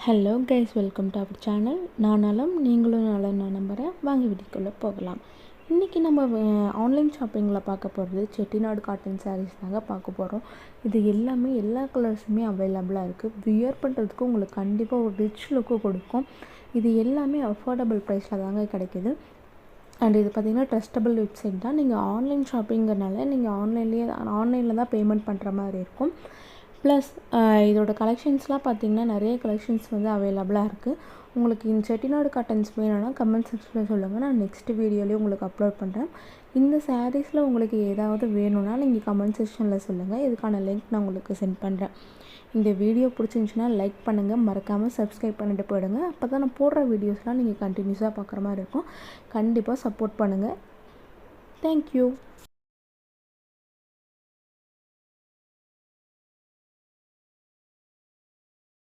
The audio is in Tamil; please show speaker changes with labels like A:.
A: Hello guys, welcome to our channel. நான் நலம், நீங்களும் நலம் நான் நம்புகிறேன். வாங்க வீடியோக்குள்ளே போகலாம். இன்றைக்கி நம்ம ஆன்லைன் ஷாப்பிங்கில் பார்க்க போகிறது செட்டிநாடு காட்டன் சாரீஸ் தாங்க பார்க்க போகிறோம். இது எல்லாமே எல்லா கலர்ஸுமே அவைலபிளாக இருக்குது. வியர் பண்ணுறதுக்கு உங்களுக்கு கண்டிப்பாக ஒரு ரிச் லுக்கு கொடுக்கும். இது எல்லாமே அஃபோர்டபுள் ப்ரைஸில் தாங்க கிடைக்கிது. அண்ட் இது பார்த்திங்கன்னா ட்ரஸ்டபிள் வெப்சைட் தான். நீங்கள் ஆன்லைன் ஷாப்பிங்கிறனால நீங்கள் ஆன்லைனில் தான் பேமெண்ட் பண்ணுற மாதிரி இருக்கும். ப்ளஸ் இதோட கலெக்ஷன்ஸ்லாம் பார்த்திங்கன்னா நிறைய கலெக்ஷன்ஸ் வந்து அவைலபிளாக இருக்குது. உங்களுக்கு இந்த செட்டிநாடு காட்டன்ஸ் வேணும்னா கமெண்ட் செக்ஷனில் சொல்லுங்கள். நான் நெக்ஸ்ட் வீடியோலேயே உங்களுக்கு அப்லோட் பண்ணுறேன். இந்த சாரீஸில் உங்களுக்கு ஏதாவது வேணும்னா நீங்கள் கமெண்ட் செக்ஷனில் சொல்லுங்கள். இதுக்கான லிங்க் நான் உங்களுக்கு சென்ட் பண்ணுறேன். இந்த வீடியோ பிடிச்சிருந்துச்சின்னா லைக் பண்ணுங்கள், மறக்காமல் சப்ஸ்கிரைப் பண்ணிட்டு போயிடுங்க. அப்போ தான் நான் போடுற வீடியோஸ்லாம் நீங்கள் கண்டினியூஸாக பார்க்குற மாதிரி இருக்கும். கண்டிப்பாக சப்போர்ட் பண்ணுங்கள். தேங்க்யூ.